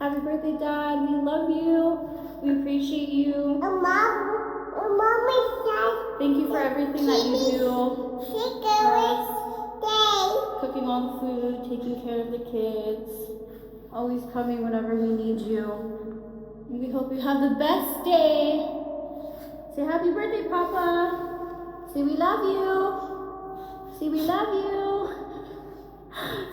Happy birthday, Dad. We love you. We appreciate you. Mommy says Thank you for everything that you do. Cooking all the food, taking care of the kids, always coming whenever we need you. And we hope you have the best day. Say happy birthday, Papa. Say we love you. Say we love you.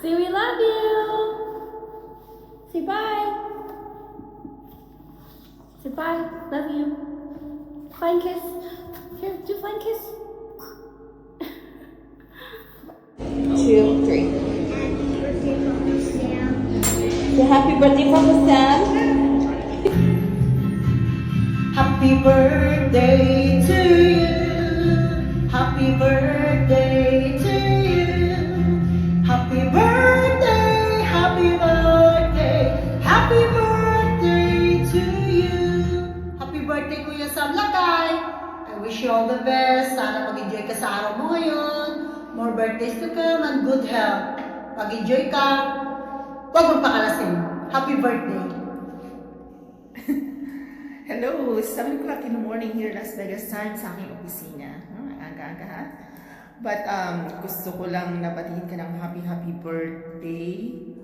Say we love you. Say bye. Say bye. Love you. Flying kiss. Here, do a flying kiss. 2, 3. Say happy birthday, Papa Sam. Happy birthday to you. Happy birthday to you. Happy birthday, happy birthday, happy birthday to you. Happy birthday, Kuya Sam Lakay. I wish you all the best. Sana mag-enjoy ka sa araw mo ngayon. More birthdays to come and good health. Mag-enjoy ka. Huwag magpakalasing. Happy birthday. Hello, 7 o'clock in the morning here Las Vegas time sa aking opisina. Aga-aga ha? But gusto ko lang nabatiin ka ng happy birthday.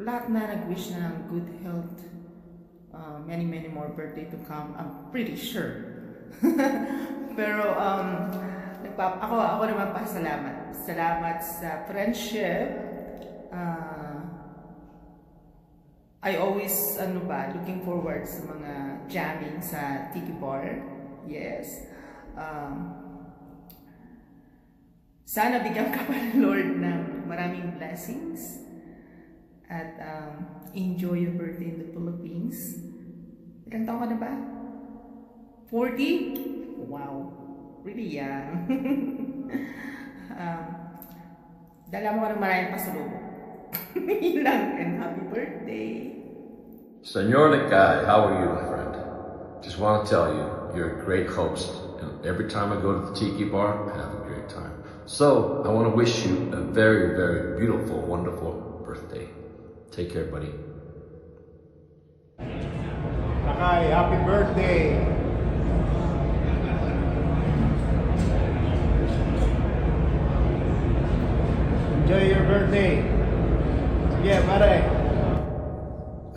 Lahat na nag-wish na ng good health. Many more birthday to come. I'm pretty sure. Pero ako naman pasalamat. Salamat sa friendship. I always, looking forward sa mga jamming sa Tiki Bar. Yes. Sana bigyan ka pa ng Lord ng maraming blessings. At enjoy your birthday in the Philippines. Ilang taon ka na ba? 40? Wow. Really young. Dala mo ka ng maraming pasalubong. Yun lang, and happy birthday. Senor Nakai, how are you, my friend? Just want to tell you, you're a great host, and every time I go to the Tiki Bar, I have a great time. So, I want to wish you a very, very beautiful, wonderful birthday. Take care, buddy. Nakai, happy birthday! Enjoy your birthday! Sige, pare!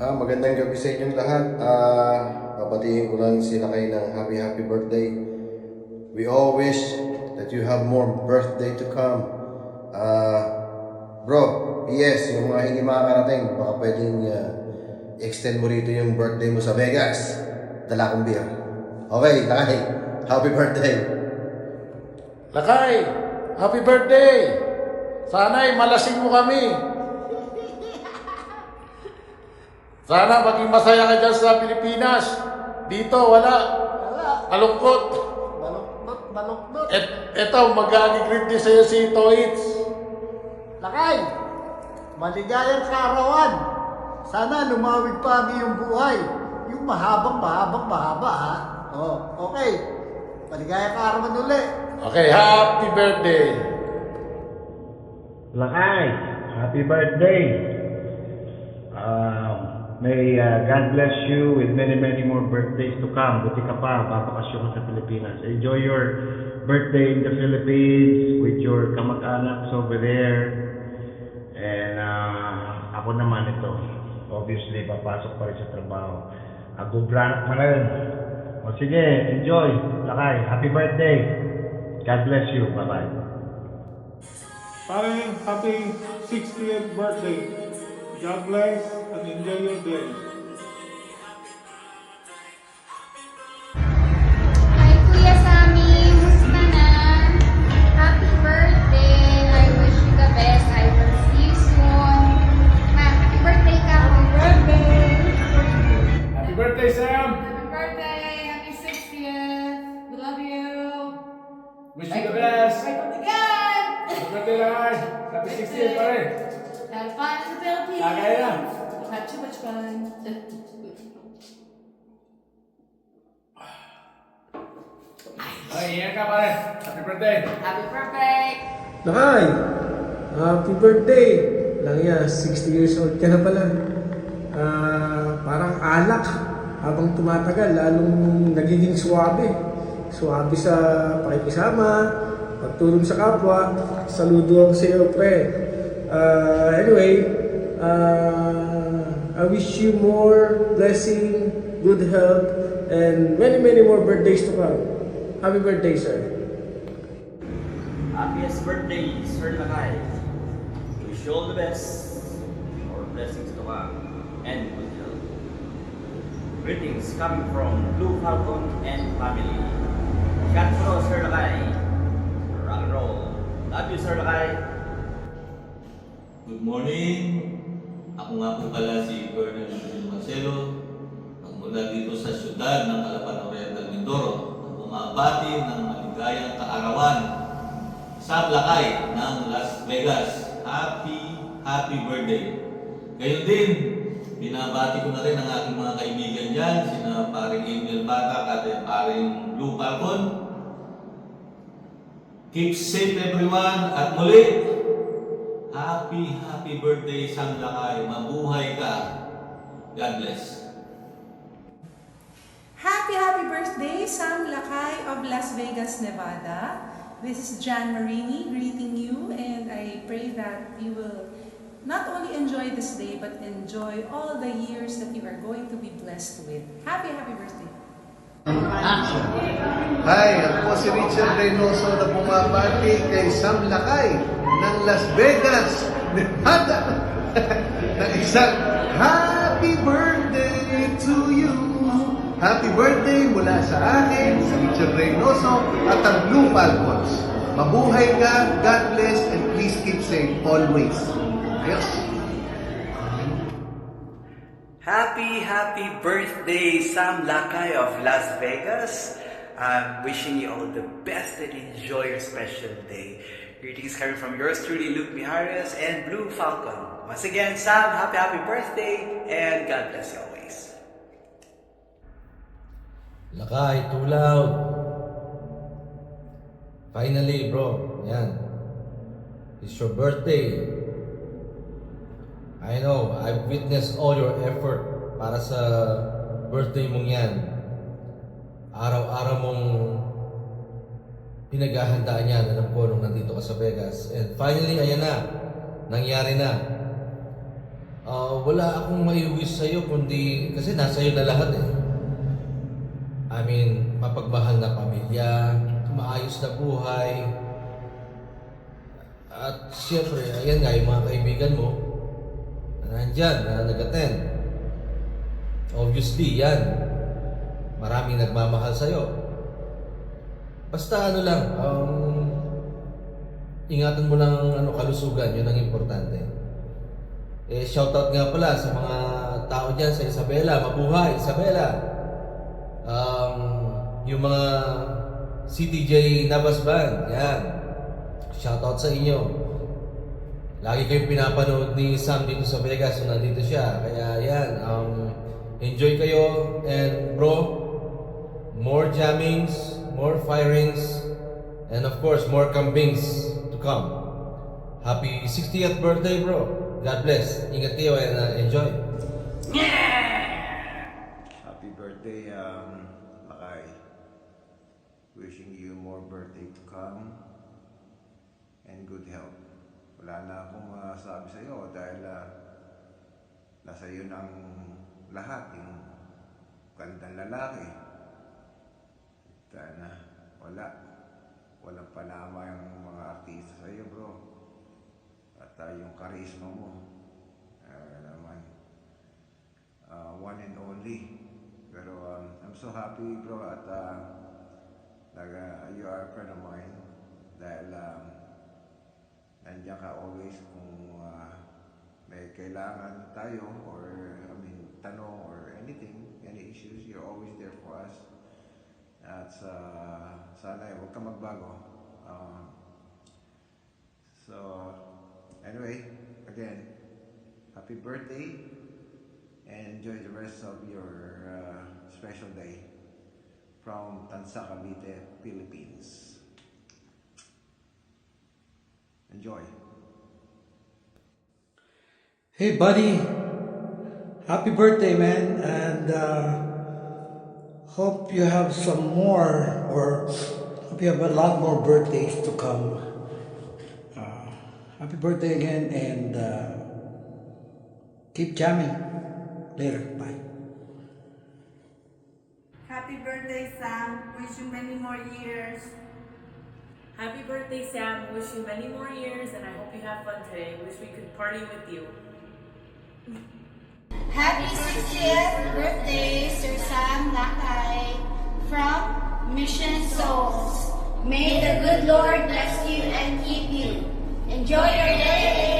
Magandang gabi sa inyong lahat. Papatiin ko lang si Nakay ng happy birthday. We all wish that you have more birthday to come. Bro, yes, yung mga hindi makakarating, baka pwedeng extend mo rito yung birthday mo sa Vegas. Dala kong beer. Okay, Nakay, happy birthday! Lakay, happy birthday! Sana'y malasing mo kami. Sana maging masaya ka dyan sa Pilipinas. Dito, wala. Malungkot. Malungkot. Eto, mag-agi-greet din sa'yo si Toits. Lakay, maligayang kaarawan. Sana lumawig pa ang iyong buhay. Yung mahaba ha. Oh, okay. Maligayang kaarawan uli. Okay, happy birthday. Lakay, happy birthday. May God bless you with many more birthdays to come. Buti ka pa, babakasyon ka sa Pilipinas. Enjoy your birthday in the Philippines with your kamag-anaks over there. And ako naman ito, obviously, papasok pa rin sa trabaho. Agublanak na rin. O sige, enjoy. Lakay, happy birthday. God bless you. Bye-bye. Pare, happy 60th birthday. God bless and enjoy your day. Hi, Kuya Sammy. Musta na? Happy birthday. I wish you the best. I will see you soon. Happy birthday ka. Happy birthday. Happy birthday, Sam! Happy birthday. Happy 60th. We love you. Wish you the best! Right from the gun. Happy birthday, Lakay! Happy 60th pa rin! Have fun in the Philippines. Kagaya na! You'll have too much fun. Okay, ingat ka pare! Happy birthday! Happy birthday. Nakay, happy birthday! lang yan, 60 years old ka na pala. Parang alak habang tumatagal, lalong nagiging swabe. Swabe sa pakikisama, pagtulong sa kapwa. Saludo ako sa iyo, pre. Anyway, I wish you more blessing, good health, and many, many more birthdays to come. Happy birthday, sir. Happiest birthday, Sir Lakay. Wish you all the best, more blessings to come, and good health. Greetings coming from Blue Falcon and family. Shot pro, Sir Lakay. Rock and roll. Love you, Sir Lakay. Good morning. Ako nga po pala si Colonel Marcelo. Magmula dito sa siyudad ng Calapan Oriental, Mindoro. Bumabati ng maligayang kaarawan sa Lakay ng Las Vegas. Happy birthday. Ngayon din, binabati ko na rin ang aking mga kaibigan dyan, sina paring Angel Batak at paring Blue Falcon. Keep safe everyone at muli, happy birthday Sam Lakay. Mabuhay ka. God bless. Happy birthday, Sam Lakay of Las Vegas, Nevada. This is Jan Marini greeting you, and I pray that you will not only enjoy this day, but enjoy all the years that you are going to be blessed with. Happy birthday. Hi, ako si Richard Reynoso na bumabati kay Sam Lakay ng Las Vegas, Nevada. Na isang happy birthday to you. Happy birthday mula sa akin, si Richard Reynoso at ang Blue Falcons. Mabuhay ka, God bless, and please keep safe always. Ayos. Happy birthday, Sam Lakay of Las Vegas. I'm wishing you all the best and enjoy your special day. Greetings coming from yours truly, Luke Mijares and Blue Falcon. Once again, Sam, happy birthday, and God bless you always. Lakay, too loud. Finally, bro. Yan. It's your birthday. I know, I've witnessed all your effort para sa birthday mong yan. Araw-araw mong pinaghahandaan yan. Alam ko nung nandito ka sa Vegas. And finally, ayan na. Nangyari na. Wala akong maiwish sa'yo kundi, kasi nasa iyo na lahat eh. I mean, mapagmahal na pamilya, maayos na buhay. At siyempre, ayan nga yung mga kaibigan mo na nandyan, na nag-attend. Obviously, yan. Maraming nagmamahal sa'yo. Basta ano lang, ingatan mo lang kalusugan, yun ang importante. Shoutout nga pala sa mga tao dyan sa Isabela. Mabuhay, Isabela! Yung mga CTJ Navas Band, yan. Shoutout sa inyo. Lagi kayong pinapanood ni Sam dito sa Vegas nung nandito siya. Kaya yan, enjoy kayo. And bro, more jammings, more firings, and of course, more kambings to come. Happy 60th birthday, bro. God bless. Ingat kayo and enjoy. Happy birthday, Lakay. Wishing you more birthday to come and good health. Wala na akong masabi sa iyo dahil nasa iyo ng lahat, yung gandang lalaki. Dahil na walang panama yung mga artista sa iyo, bro. At yung karisma mo, naman, one and only. Pero I'm so happy, bro, at you are a friend of mine dahil nandiyan ka always kung may kailangan tayo or tanong or anything, any issues, you're always there for us. At sana huwag ka magbago. So anyway, again, happy birthday and enjoy the rest of your special day from Tansa, Cavite, Philippines. Enjoy. Hey, buddy. Happy birthday, man. And hope you have some more, or hope you have a lot more birthdays to come. Happy birthday again, and keep jamming. Later. Bye. Happy birthday, Sam. Wish you many more years. Happy birthday, Sam. Wish you many more years, and I hope you have fun today. Wish we could party with you. Happy 60th birthday, Sir Sam Lakay, from Mission Souls. May the good Lord bless you and keep you. Enjoy your day.